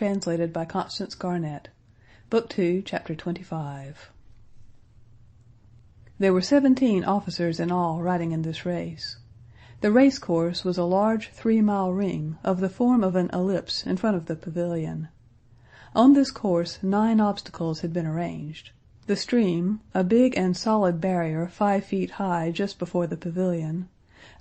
translated by Constance Garnett. Book 2, Chapter 25. There were 17 officers in all riding in this race. The race course was a large 3-mile ring of the form of an ellipse in front of the pavilion. On this course 9 obstacles had been arranged. The stream, a big and solid barrier 5 feet high just before the pavilion,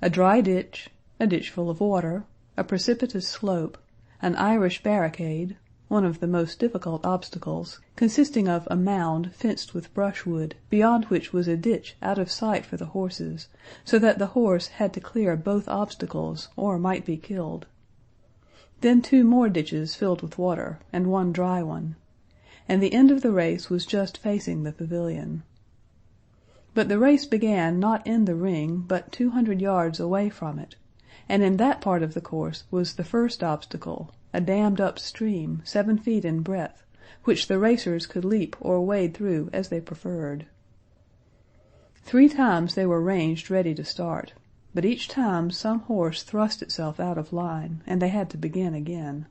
a dry ditch, a ditch full of water, a precipitous slope, an Irish barricade, one of the most difficult obstacles, consisting of a mound fenced with brushwood, beyond which was a ditch out of sight for the horses, so that the horse had to clear both obstacles, or might be killed. Then 2 more ditches filled with water, and 1 dry one, and the end of the race was just facing the pavilion. But the race began not in the ring, but 200 yards away from it, and in that part of the course was the first obstacle, a dammed-up stream 7 feet in breadth, which the racers could leap or wade through as they preferred. 3 times they were ranged ready to start, but each time some horse thrust itself out of line, and they had to begin again.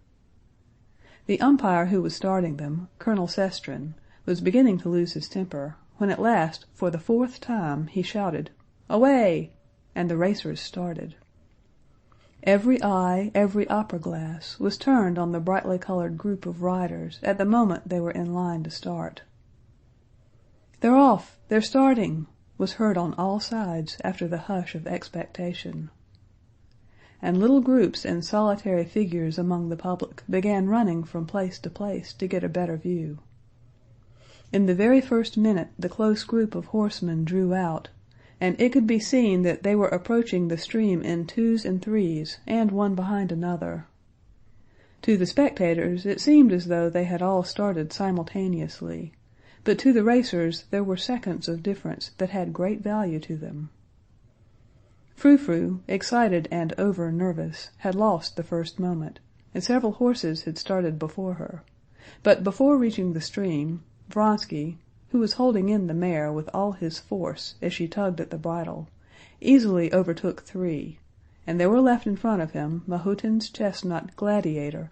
The umpire who was starting them, Colonel Sestrin, was beginning to lose his temper, when at last, for the 4th time, he shouted, "Away!" and the racers started. Every eye, every opera glass, was turned on the brightly colored group of riders at the moment they were in line to start. "They're off! They're starting!" was heard on all sides after the hush of expectation. And little groups and solitary figures among the public began running from place to place to get a better view. In the very first minute the close group of horsemen drew out, and it could be seen that they were approaching the stream in 2s and 3s, and one behind another. To the spectators it seemed as though they had all started simultaneously, but to the racers there were seconds of difference that had great value to them. Frou-Frou, excited and over-nervous, had lost the first moment, and several horses had started before her, but before reaching the stream, Vronsky, who was holding in the mare with all his force as she tugged at the bridle, easily overtook 3, and there were left in front of him Mahotin's chestnut Gladiator,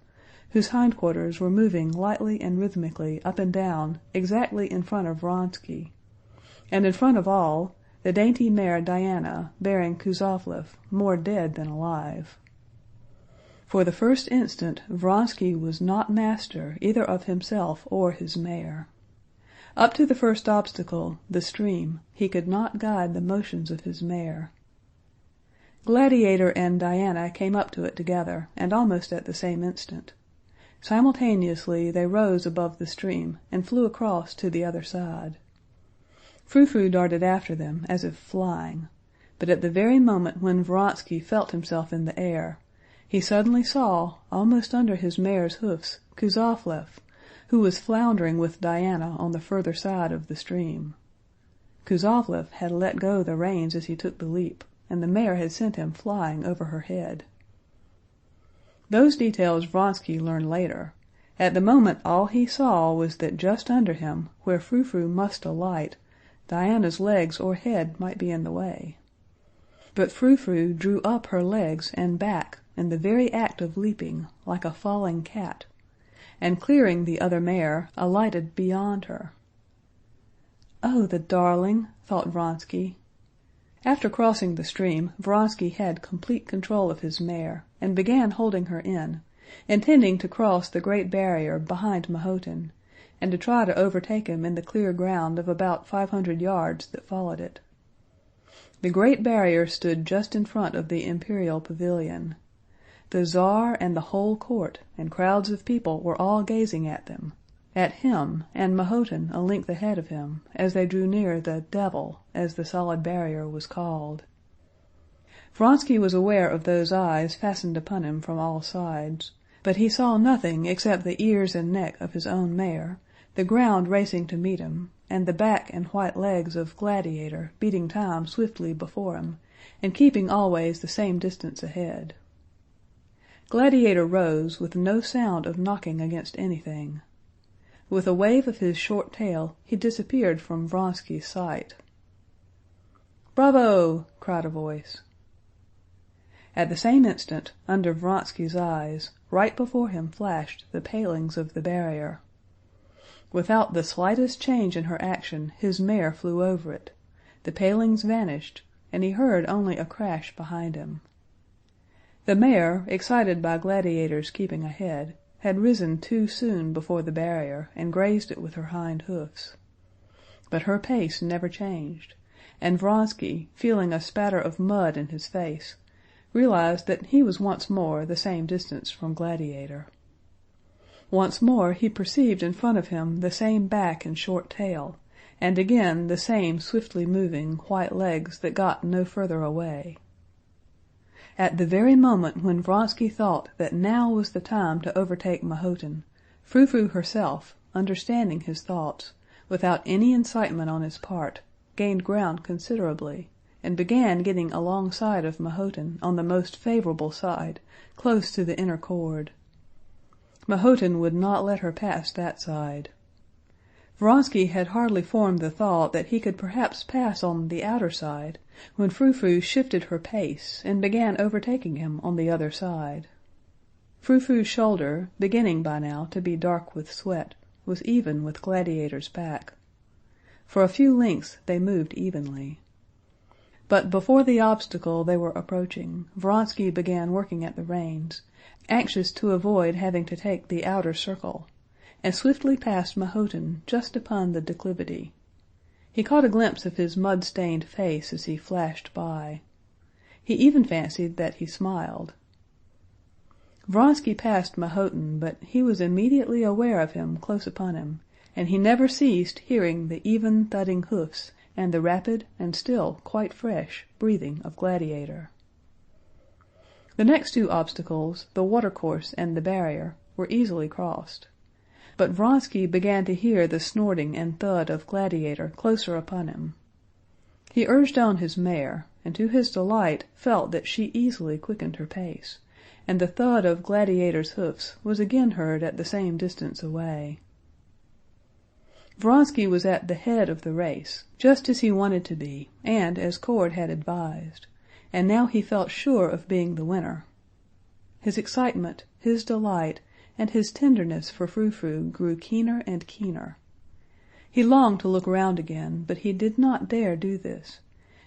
whose hindquarters were moving lightly and rhythmically up and down exactly in front of Vronsky, and in front of all, the dainty mare Diana bearing Kuzovlev, more dead than alive. For the first instant Vronsky was not master either of himself or his mare. Up to the first obstacle, the stream, he could not guide the motions of his mare. Gladiator and Diana came up to it together, and almost at the same instant. Simultaneously they rose above the stream and flew across to the other side. Frou-Frou darted after them as if flying, but at the very moment when Vronsky felt himself in the air, he suddenly saw, almost under his mare's hoofs, Kuzovlev, who was floundering with Diana on the further side of the stream. Kuzovlev had let go the reins as he took the leap, and the mare had sent him flying over her head. Those details Vronsky learned later. At the moment all he saw was that just under him, where Frou-Frou must alight, Diana's legs or head might be in the way. But Frou-Frou drew up her legs and back in the very act of leaping, like a falling cat, and clearing the other mare, alighted beyond her. "Oh, the darling!" thought Vronsky. After crossing the stream, Vronsky had complete control of his mare, and began holding her in, intending to cross the great barrier behind Mahotin, and to try to overtake him in the clear ground of about 500 yards that followed it. The great barrier stood just in front of the imperial pavilion. The Tsar and the whole court and crowds of people were all gazing at them, at him and Mahotin a length ahead of him, as they drew near the "devil," as the solid barrier was called. Vronsky was aware of those eyes fastened upon him from all sides, but he saw nothing except the ears and neck of his own mare, the ground racing to meet him, and the back and white legs of Gladiator beating time swiftly before him, and keeping always the same distance ahead. Gladiator rose with no sound of knocking against anything. With a wave of his short tail he disappeared from Vronsky's sight. "Bravo!" cried a voice. At the same instant, under Vronsky's eyes, right before him flashed the palings of the barrier. Without the slightest change in her action, his mare flew over it. The palings vanished, and he heard only a crash behind him. The mare, excited by Gladiator's keeping ahead, had risen too soon before the barrier and grazed it with her hind hoofs. But her pace never changed, and Vronsky, feeling a spatter of mud in his face, realized that he was once more the same distance from Gladiator. Once more he perceived in front of him the same back and short tail, and again the same swiftly moving white legs that got no further away. At the very moment when Vronsky thought that now was the time to overtake Mahotin, Frou-Frou herself, understanding his thoughts, without any incitement on his part, gained ground considerably, and began getting alongside of Mahotin on the most favorable side, close to the inner cord. Mahotin would not let her pass that side. Vronsky had hardly formed the thought that he could perhaps pass on the outer side, when Frou-Frou shifted her pace and began overtaking him on the other side. Frou-Frou's shoulder, beginning by now to be dark with sweat, was even with Gladiator's back. For a few lengths they moved evenly. But before the obstacle they were approaching, Vronsky began working at the reins, anxious to avoid having to take the outer circle, and swiftly passed Mahotin just upon the declivity. He caught a glimpse of his mud-stained face as he flashed by. He even fancied that he smiled. Vronsky passed Mahotin, but he was immediately aware of him close upon him, and he never ceased hearing the even thudding hoofs and the rapid and still quite fresh breathing of Gladiator. The next two obstacles, the watercourse and the barrier, were easily crossed. But Vronsky began to hear the snorting and thud of Gladiator closer upon him. He urged on his mare, and to his delight felt that she easily quickened her pace, and the thud of Gladiator's hoofs was again heard at the same distance away. Vronsky was at the head of the race, just as he wanted to be, and as Cord had advised, and now he felt sure of being the winner. His excitement, his delight, and his tenderness for Frou-Frou grew keener and keener. He longed to look round again, but he did not dare do this,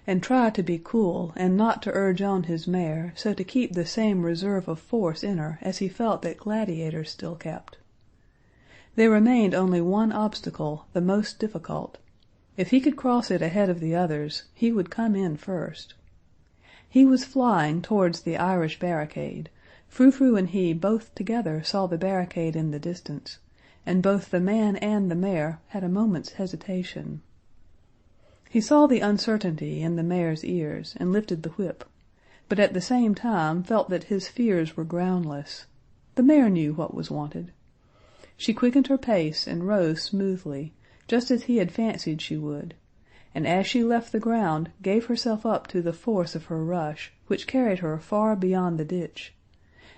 and try to be cool and not to urge on his mare so to keep the same reserve of force in her as he felt that Gladiator still kept. There remained only one obstacle, the most difficult. If he could cross it ahead of the others, he would come in first. He was flying towards the Irish barricade. Frou-Frou and he both together saw the barricade in the distance, and both the man and the mare had a moment's hesitation. He saw the uncertainty in the mare's ears and lifted the whip, but at the same time felt that his fears were groundless. The mare knew what was wanted. She quickened her pace and rose smoothly, just as he had fancied she would, and as she left the ground gave herself up to the force of her rush, which carried her far beyond the ditch.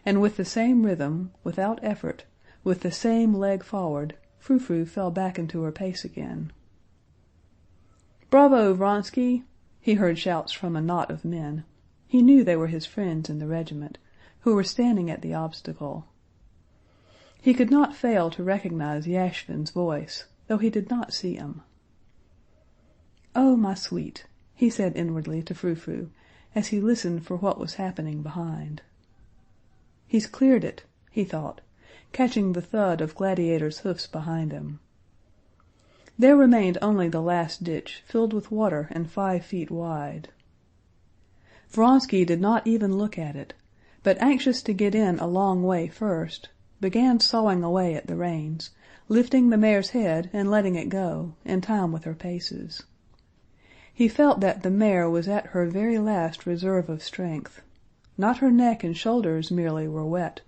And with the same rhythm, without effort, with the same leg forward, Frou-Frou fell back into her pace again. "Bravo, Vronsky!" he heard shouts from a knot of men. He knew they were his friends in the regiment, who were standing at the obstacle. He could not fail to recognize Yashvin's voice, though he did not see him. "Oh, my sweet," he said inwardly to Frou-Frou, as he listened for what was happening behind. "He's cleared it," he thought, catching the thud of Gladiator's hoofs behind him. There remained only the last ditch, filled with water and 5 feet wide. Vronsky did not even look at it, but anxious to get in a long way first, began sawing away at the reins, lifting the mare's head and letting it go, in time with her paces. He felt that the mare was at her very last reserve of strength. Not her neck and shoulders merely were wet,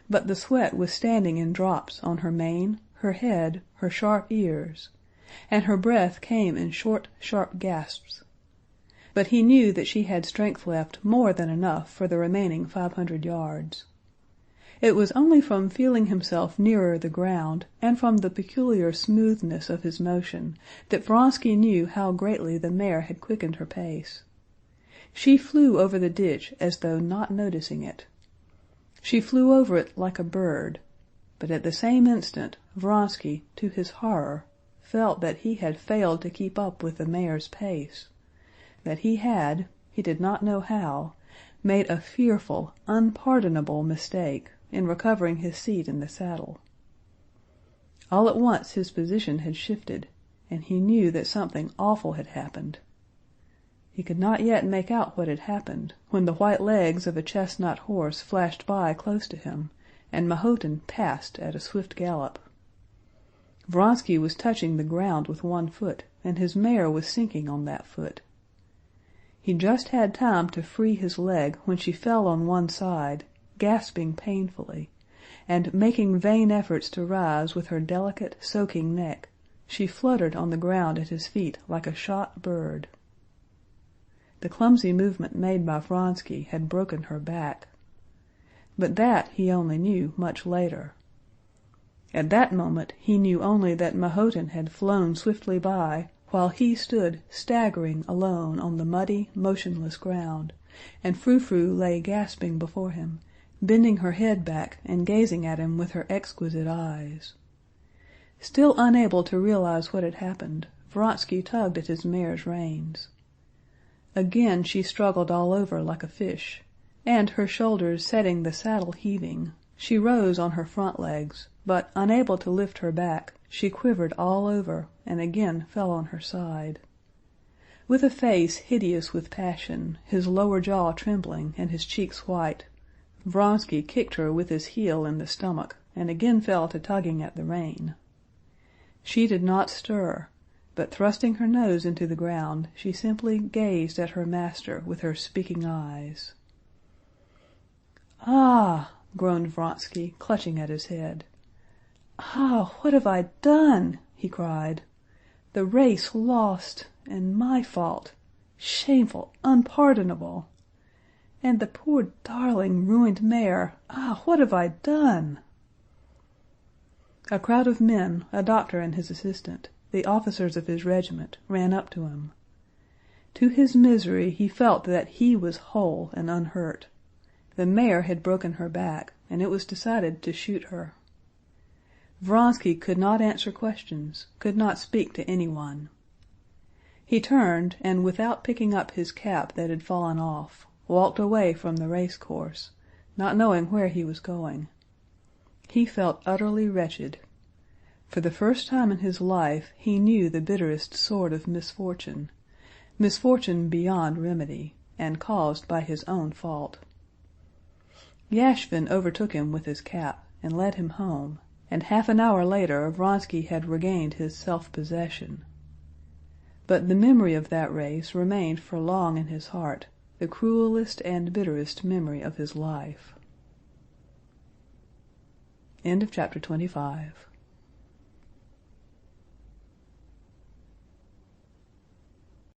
but the sweat was standing in drops on her mane, her head, her sharp ears, and her breath came in short, sharp gasps. But he knew that she had strength left more than enough for the remaining 500 yards. It was only from feeling himself nearer the ground, and from the peculiar smoothness of his motion, that Vronsky knew how greatly the mare had quickened her pace. She flew over the ditch as though not noticing it. She flew over it like a bird, but at the same instant Vronsky, to his horror, felt that he had failed to keep up with the mare's pace, that he had, he did not know how, made a fearful, unpardonable mistake in recovering his seat in the saddle. All at once his position had shifted, and he knew that something awful had happened. He could not yet make out what had happened, when the white legs of a chestnut horse flashed by close to him, and Mahotin passed at a swift gallop. Vronsky was touching the ground with one foot, and his mare was sinking on that foot. He just had time to free his leg when she fell on one side, gasping painfully, and making vain efforts to rise with her delicate, soaking neck. She fluttered on the ground at his feet like a shot bird. The clumsy movement made by Vronsky had broken her back. But that he only knew much later. At that moment he knew only that Mahotin had flown swiftly by, while he stood staggering alone on the muddy, motionless ground, and Frou-Frou lay gasping before him, bending her head back and gazing at him with her exquisite eyes. Still unable to realize what had happened, Vronsky tugged at his mare's reins. Again she struggled all over like a fish, and her shoulders setting the saddle heaving, she rose on her front legs, but unable to lift her back, she quivered all over and again fell on her side. With a face hideous with passion, his lower jaw trembling and his cheeks white, Vronsky kicked her with his heel in the stomach and again fell to tugging at the rein. She did not stir, but thrusting her nose into the ground, she simply gazed at her master with her speaking eyes. "Ah!" groaned Vronsky, clutching at his head. "Ah, what have I done?" he cried. "The race lost, and my fault. Shameful, unpardonable. And the poor darling ruined mare. Ah, what have I done?" A crowd of men, a doctor and his assistant, the officers of his regiment, ran up to him. To his misery he felt that he was whole and unhurt. The mare had broken her back, and it was decided to shoot her. Vronsky could not answer questions, could not speak to anyone. He turned, and without picking up his cap that had fallen off, walked away from the race course, not knowing where he was going. He felt utterly wretched. For the first time in his life he knew the bitterest sort of misfortune, misfortune beyond remedy, and caused by his own fault. Yashvin overtook him with his cap and led him home, and half an hour later Vronsky had regained his self-possession. But the memory of that race remained for long in his heart, the cruelest and bitterest memory of his life. End of chapter 25.